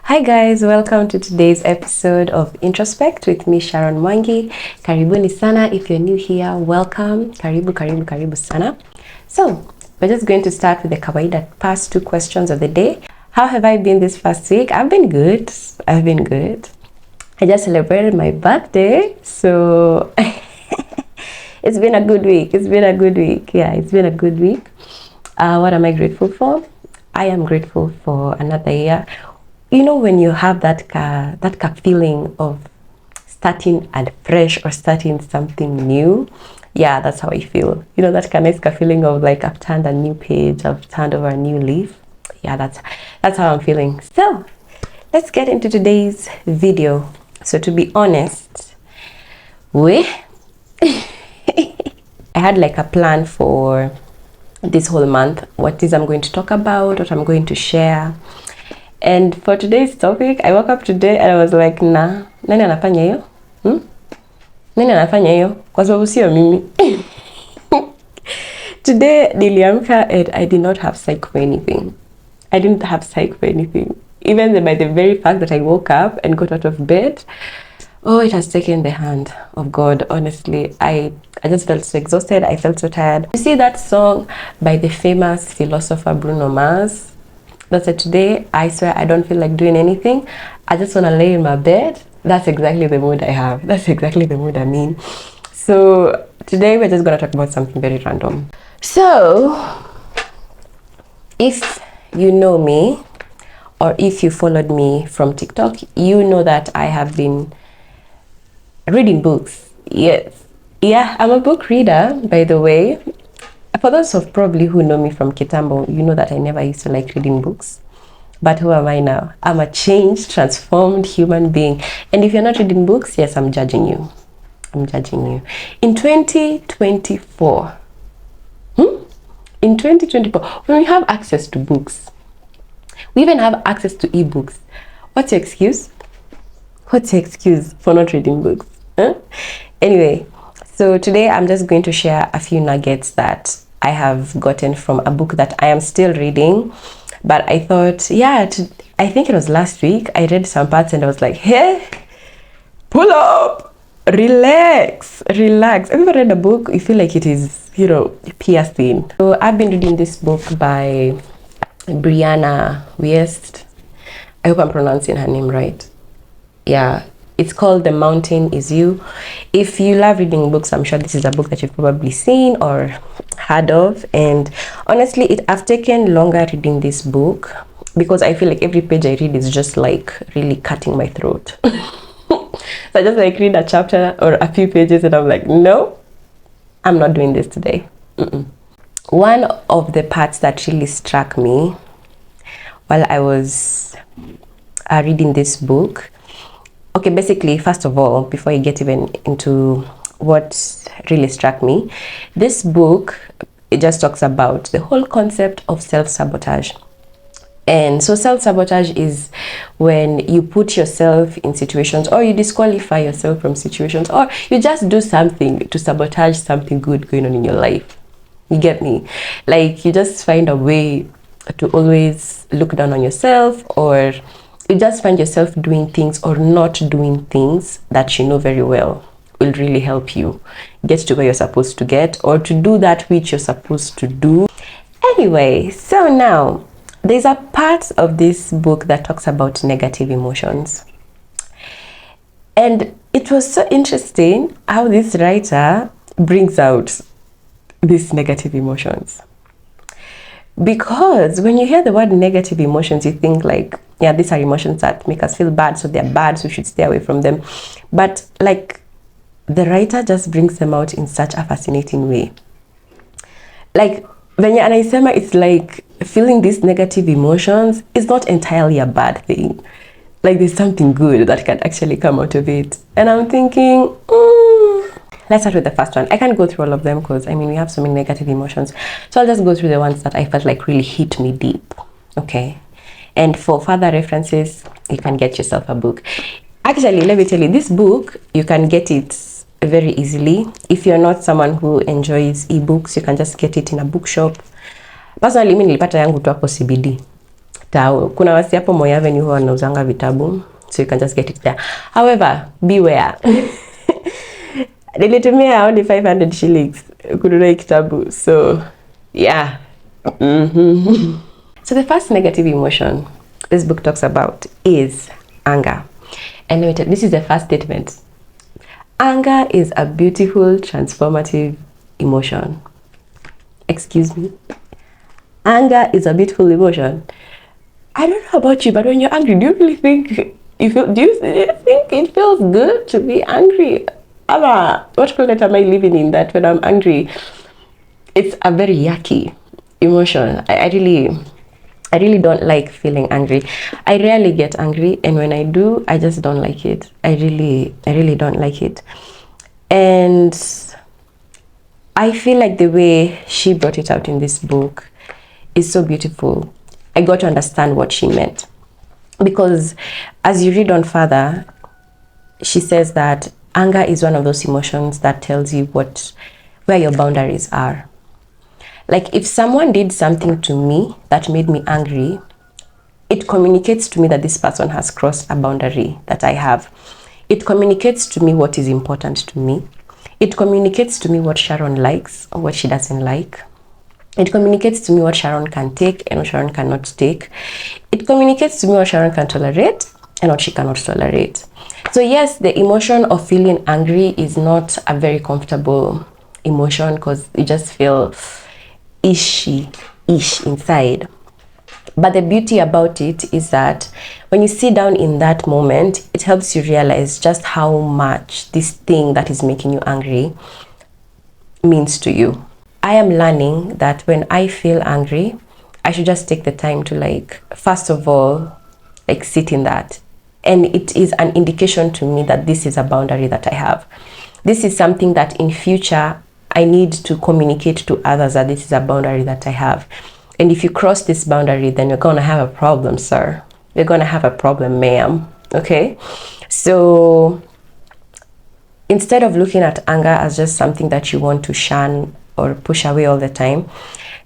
Hi guys, welcome to today's episode of Introspect with me, Sharon Mwangi. Karibuni sana. If you're new here, welcome. Karibu sana. So, we're just going to start with the kawaida past 2 questions of the day. How have I been this past week? I've been good. I just celebrated my birthday, so it's been a good week. Yeah, it's been a good week. What am I grateful for? I am grateful for another year. You know, when you have that feeling of starting at fresh or starting something new, yeah, that's how I feel. You know, that nice feeling of like I've turned a new page, I've turned over a new leaf. Yeah, that's how I'm feeling. So let's get into today's video. So to be honest, I had like a plan for this whole month, what is I'm going to talk about, what I'm going to share. And for today's topic, I woke up today and I was like, nani anafanya hiyo? Nani anafanya hiyo? Kwa sababu sio mimi. Today, niliamka and I did not have psych for anything. I didn't have psych for anything. Even by the very fact that I woke up and got out of bed, oh, it has taken the hand of God, honestly. I just felt so exhausted. I felt so tired. You see that song by the famous philosopher Bruno Mars? That said, today, I swear I don't feel like doing anything. I just want to lay in my bed. That's exactly the mood I have. That's exactly the mood I'm in. So today we're just going to talk about something very random. So if you know me or if you followed me from TikTok, you know that I have been reading books. Yes. Yeah, I'm a book reader, by the way. For those of probably who know me from Kitambo, you know that I never used to like reading books. But who am I now? I'm a changed, transformed human being. And if you're not reading books, yes, I'm judging you. In 2024, when we have access to books, we even have access to ebooks. What's your excuse? What's your excuse for not reading books? Anyway, so today I'm just going to share a few nuggets that I have gotten from a book that I am still reading. But I thought, yeah, I think it was last week, I read some parts and I was like, hey, pull up, relax. Have you ever read a book, you feel like it is, piercing? So I've been reading this book by Brianna Weist. I hope I'm pronouncing her name right. Yeah. It's called The Mountain Is You. If you love reading books, I'm sure this is a book that you've probably seen or heard of. And honestly, I've taken longer reading this book because I feel like every page I read is just like really cutting my throat. So I just like read a chapter or a few pages and I'm like, no, I'm not doing this today. One of the parts that really struck me while I was reading this book, okay, basically, first of all, before you get even into what really struck me, this book, it just talks about the whole concept of self-sabotage. And so self-sabotage is when you put yourself in situations or you disqualify yourself from situations or you just do something to sabotage something good going on in your life. You get me? Like you just find a way to always look down on yourself, or you just find yourself doing things or not doing things that you know very well will really help you get to where you're supposed to get or to do that which you're supposed to do. Anyway, so now there's a part of this book that talks about negative emotions. And it was so interesting how this writer brings out these negative emotions. Because when you hear the word negative emotions, you think like, yeah, these are emotions that make us feel bad, so they're bad, so we should stay away from them. But like the writer just brings them out in such a fascinating way. Like venye anaisema, it's like feeling these negative emotions is not entirely a bad thing. Like there's something good that can actually come out of it. And I'm thinking, let's start with the first one. I can't go through all of them because I mean we have so many negative emotions. So I'll just go through the ones that I felt like really hit me deep. Okay. And for further references, you can get yourself a book. Actually, let me tell you, this book, you can get it very easily. If you're not someone who enjoys ebooks, you can just get it in a bookshop. Personally, mimi nilipata yangu tu hapo CBD. Tao. Kuna wasi hapo Moi Avenue huwa wanauzanga vitabu, so you can just get it there. However, beware. Nilitumia only 500 shillings kununua kitabu. So, yeah. So the first negative emotion this book talks about is anger. And let me tell you, this is the first statement. Anger is a beautiful, transformative emotion. Excuse me. Anger is a beautiful emotion. I don't know about you, but when you're angry, do you really think you feel? Do you think it feels good to be angry? What planet am I living in that when I'm angry, it's a very yucky emotion. I really don't like feeling angry. I rarely get angry, and when I do, I just don't like it. I really don't like it. And I feel like the way she brought it out in this book is so beautiful. I got to understand what she meant. Because as you read on further, she says that anger is one of those emotions that tells you where your boundaries are. Like if someone did something to me that made me angry, it communicates to me that this person has crossed a boundary that I have. It communicates to me what is important to me. It communicates to me what Sharon likes or what she doesn't like. It communicates to me what Sharon can take and what Sharon cannot take. It communicates to me what Sharon can tolerate and what she cannot tolerate. So yes, the emotion of feeling angry is not a very comfortable emotion because you just feel ish inside. But the beauty about it is that when you sit down in that moment, it helps you realize just how much this thing that is making you angry means to you. I am learning that when I feel angry, I should just take the time to first of all, sit in that. And it is an indication to me that this is a boundary that I have. This is something that in future, I need to communicate to others that this is a boundary that I have. And if you cross this boundary, then you're going to have a problem, sir. You're going to have a problem, ma'am. Okay? So instead of looking at anger as just something that you want to shun or push away all the time,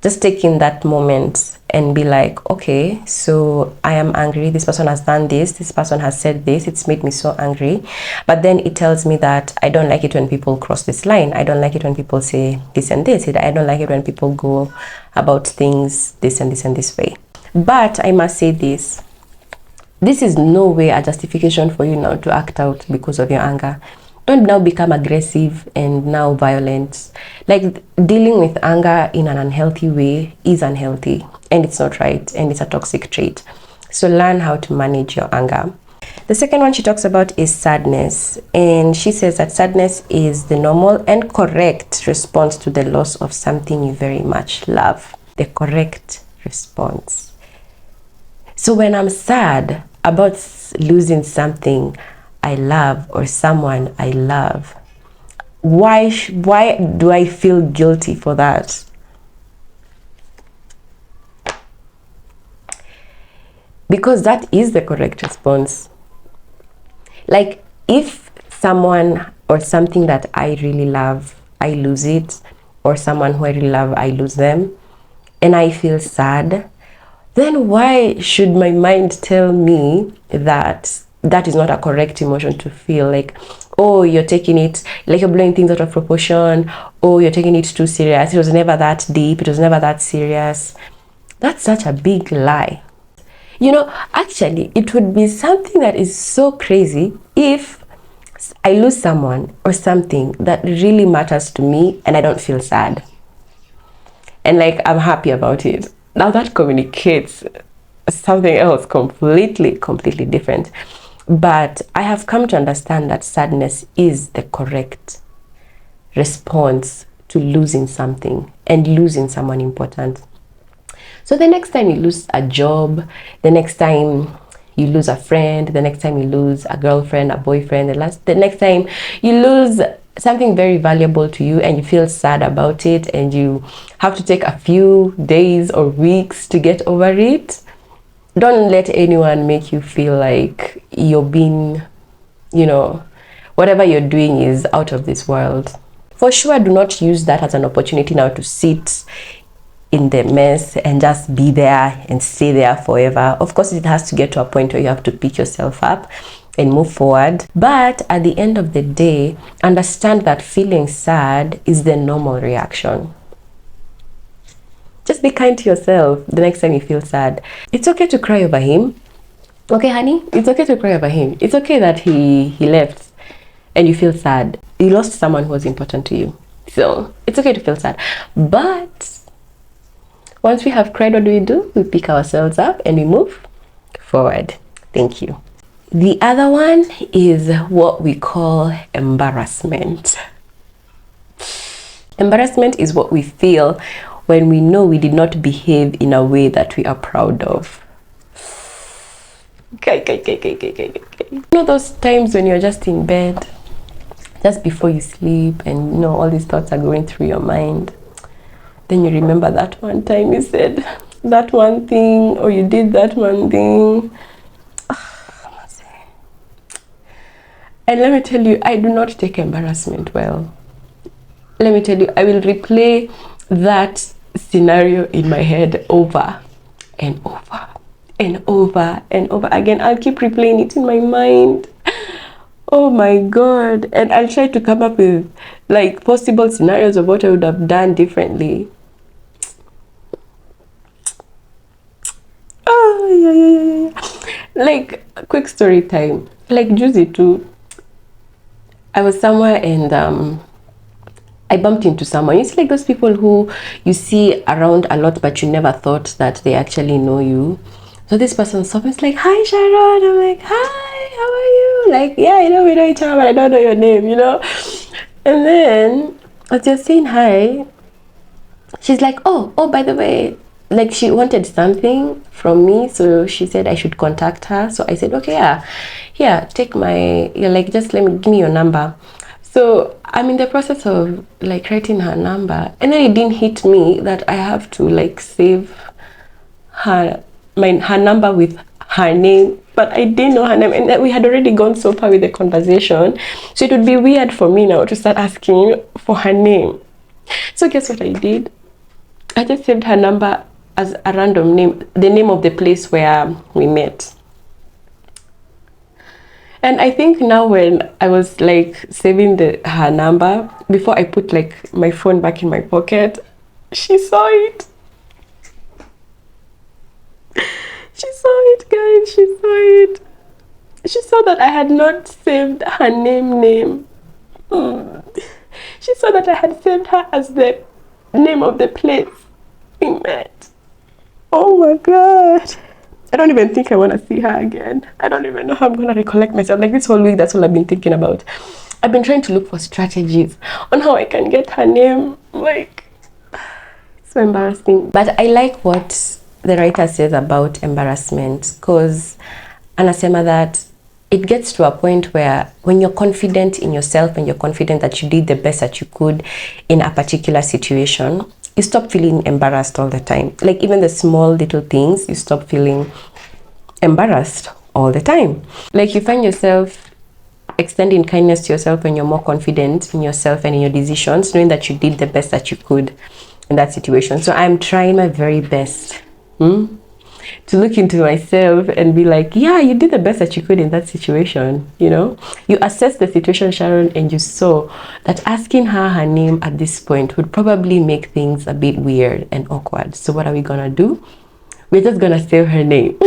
just take in that moment and be like, okay, so I am angry. This person has done this. This person has said this. It's made me so angry. But then it tells me that I don't like it when people cross this line. I don't like it when people say this and this. I don't like it when people go about things this and this and this way. But I must say this. This is no way a justification for you now to act out because of your anger. Don't now become aggressive and now violent. Like dealing with anger in an unhealthy way is unhealthy and it's not right and it's a toxic trait. So learn how to manage your anger. The second one she talks about is sadness, and she says that sadness is the normal and correct response to the loss of something you very much love. The correct response. So when I'm sad about losing something I love or someone I love, why do I feel guilty for that? Because that is the correct response. Like if someone or something that I really love, I lose it, or someone who I really love, I lose them, and I feel sad, then why should my mind tell me that that is not a correct emotion to feel? Like, oh, you're taking it, like you're blowing things out of proportion, oh, you're taking it too serious, it was never that deep, it was never that serious. That's such a big lie. You know, actually, it would be something that is so crazy if I lose someone or something that really matters to me and I don't feel sad. And I'm happy about it. Now that communicates something else completely different. But I have come to understand that sadness is the correct response to losing something and losing someone important. So the next time you lose a job, the next time you lose a friend, the next time you lose a girlfriend, a boyfriend, the next time you lose something very valuable to you and you feel sad about it and you have to take a few days or weeks to get over it. Don't let anyone make you feel like you're being, whatever you're doing is out of this world. For sure, do not use that as an opportunity now to sit in the mess and just be there and stay there forever. Of course, it has to get to a point where you have to pick yourself up and move forward. But at the end of the day, understand that feeling sad is the normal reaction. Just be kind to yourself the next time you feel sad. It's okay to cry over him. Okay, honey? It's okay to cry over him. It's okay that he left and you feel sad. You lost someone who was important to you. So it's okay to feel sad. But once we have cried, what do? We pick ourselves up and we move forward. Thank you. The other one is what we call embarrassment. Embarrassment is what we feel when we know we did not behave in a way that we are proud of. You know those times when you're just in bed, just before you sleep, and all these thoughts are going through your mind. Then you remember that one time you said that one thing, or you did that one thing. And let me tell you, I do not take embarrassment well. Let me tell you, I will replay that scenario in my head over and over and over and over again. I'll keep replaying it in my mind. Oh my God. And I'll try to come up with like possible scenarios of what I would have done differently. Oh, yeah. Like, quick story time. Like, juicy too. I was somewhere and I bumped into someone. You see, like those people who you see around a lot, but you never thought that they actually know you. So this person saw me, it's like, "Hi, Sharon." I'm like, "Hi, how are you?" Like, "Yeah, we know each other, but I don't know your name, And then as you're saying hi, she's like, oh, by the way, like she wanted something from me, so she said I should contact her. So I said, okay, yeah, take my, just give me your number. So I'm in the process of like writing her number, and then it didn't hit me that I have to like save her number with her name, but I didn't know her name, and we had already gone so far with the conversation, so it would be weird for me now to start asking for her name. So guess what I did? I just saved her number as a random name, the name of the place where we met. And I think now when I was like saving her number, before I put like my phone back in my pocket, she saw it. She saw it, guys. She saw it. She saw that I had not saved her name. She saw that I had saved her as the name of the place we met. Oh my God. I don't even think I want to see her again. I don't even know how I'm going to recollect myself. Like this whole week, that's all I've been thinking about. I've been trying to look for strategies on how I can get her name. Like, it's so embarrassing. But I like what the writer says about embarrassment, because anasema that it gets to a point where when you're confident in yourself and you're confident that you did the best that you could in a particular situation, you stop feeling embarrassed all the time. Like even the small little things, you stop feeling embarrassed all the time. Like you find yourself extending kindness to yourself when you're more confident in yourself and in your decisions, knowing that you did the best that you could in that situation. So I'm trying my very best to look into myself and be like, yeah, you did the best that you could in that situation. You assess the situation, Sharon, and you saw that asking her name at this point would probably make things a bit weird and awkward. So what are we gonna do? We're just gonna save her name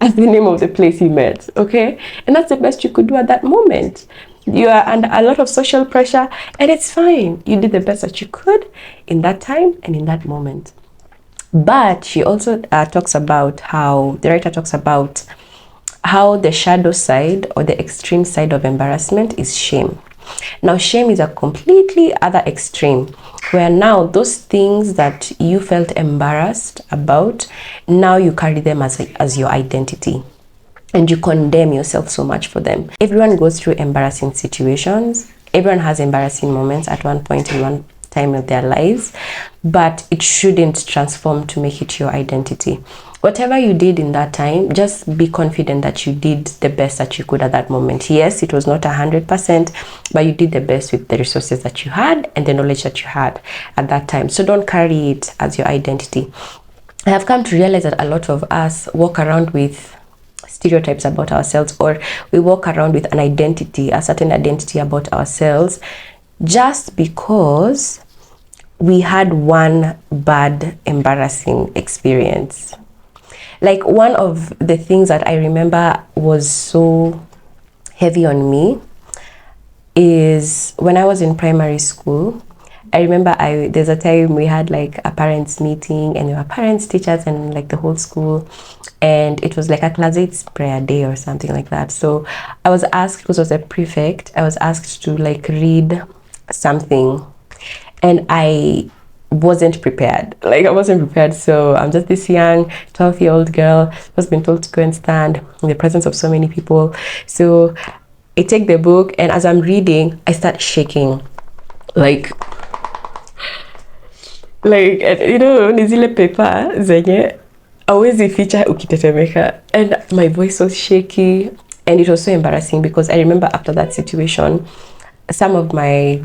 as the name of the place you met, okay? And that's the best you could do at that moment. You are under a lot of social pressure, and it's fine. You did the best that you could in that time and in that moment. But she also talks about how the writer talks about how the shadow side or the extreme side of embarrassment is shame. Now, shame is a completely other extreme, where now those things that you felt embarrassed about, now you carry them as your identity. and you condemn yourself so much for them. Everyone goes through embarrassing situations. Everyone has embarrassing moments at one point in one time of their lives, but it shouldn't transform to make it your identity. Whatever you did in that time, just be confident that you did the best that you could at that moment. Yes, it was not 100%, but you did the best with the resources that you had and the knowledge that you had at that time. So don't carry it as your identity. I have come to realize that a lot of us walk around with stereotypes about ourselves, or we walk around with an identity, a certain identity about ourselves, just because we had one bad, embarrassing experience. Like, one of the things that I remember was so heavy on me is when I was in primary school. I remember there's a time we had like a parents meeting, and there were parents, teachers, and like the whole school, and it was like a class 8 prayer day or something like that. So I was asked, because I was a prefect, I was asked to like read something, and I wasn't prepared. Like, I wasn't prepared. So I'm just this young 12-year-old girl who's been told to go and stand in the presence of so many people. So I take the book, and as I'm reading, I start shaking. Like you know, ni zile paper zenye hauwezi ficha ukitetemeka, and my voice was shaky, and it was so embarrassing because I remember after that situation, some of my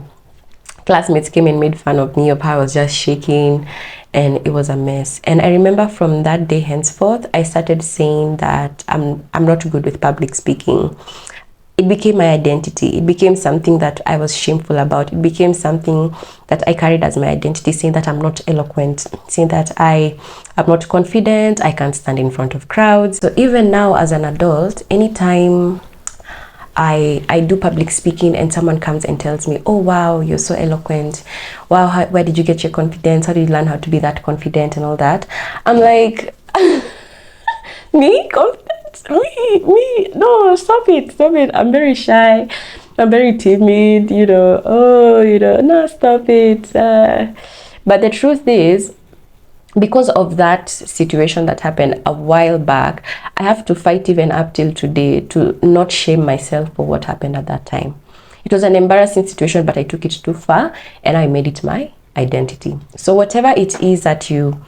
classmates came and made fun of me of how I was just shaking, and it was a mess. And I remember from that day henceforth, I started saying that I'm not good with public speaking. It became my identity. It became something that I was shameful about. It became something that I carried as my identity, saying that I'm not eloquent, saying that I am not confident, I can't stand in front of crowds. So even now as an adult, anytime I do public speaking and someone comes and tells me, oh wow, you're so eloquent, wow, where did you get your confidence, how did you learn how to be that confident and all that, I'm like, me confident? Me, no, stop it, I'm very shy, I'm very timid, you know, no, stop it. But the truth is, because of that situation that happened a while back, I have to fight even up till today to not shame myself for what happened at that time. It was an embarrassing situation, but I took it too far and I made it my identity. So whatever it is that you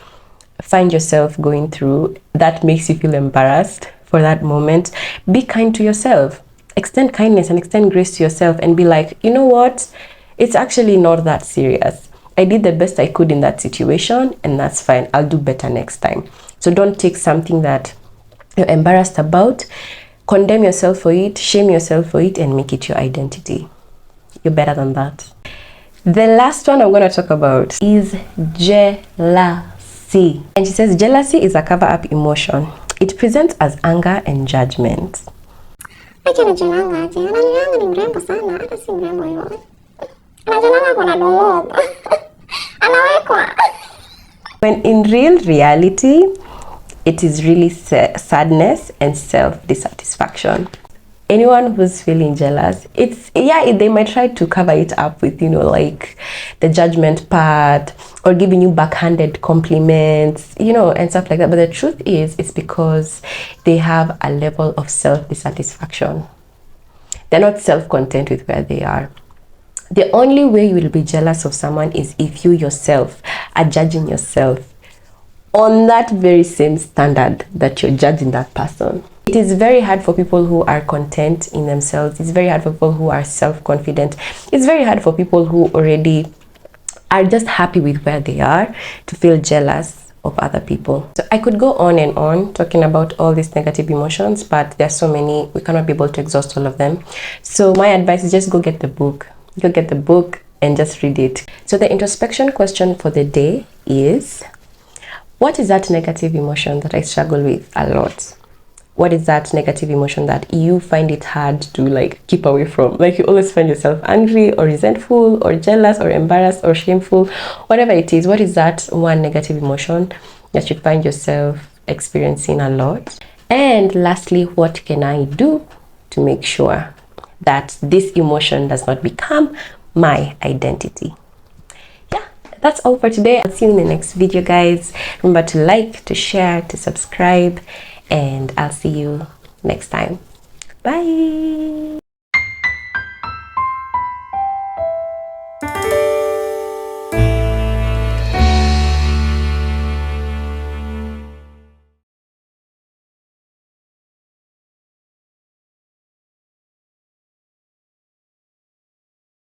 find yourself going through that makes you feel embarrassed for that moment, be kind to yourself. Extend kindness and extend grace to yourself and be like, you know what? It's actually not that serious. I did the best I could in that situation, and that's fine. I'll do better next time. So don't take something that you're embarrassed about, condemn yourself for it, shame yourself for it, and make it your identity. You're better than that. The last one I'm going to talk about is jealousy. And she says, jealousy is a cover-up emotion. It presents as anger and judgment. When in real reality, it is really sadness and self-dissatisfaction. Anyone who's feeling jealous, they might try to cover it up with, you know, like the judgment part, or giving you backhanded compliments, you know, and stuff like that. But the truth is, it's because they have a level of self-dissatisfaction. They're not self-content with where they are. The only way you will be jealous of someone is if you yourself are judging yourself on that very same standard that you're judging that person. It is very hard for people who are content in themselves. It's very hard for people who are self-confident. It's very hard for people who already are just happy with where they are to feel jealous of other people. So I could go on and on talking about all these negative emotions, but there's so many, we cannot be able to exhaust all of them. So my advice is just go get the book. Go get the book and just read it. So the introspection question for the day is, what is that negative emotion that I struggle with a lot? What is that negative emotion that you find it hard to like keep away from? Like, you always find yourself angry or resentful or jealous or embarrassed or shameful, whatever it is. What is that one negative emotion that you find yourself experiencing a lot? And lastly, what can I do to make sure that this emotion does not become my identity? Yeah, that's all for today. I'll see you in the next video, guys. Remember to like, to share, to subscribe, and I'll see you next time. Bye.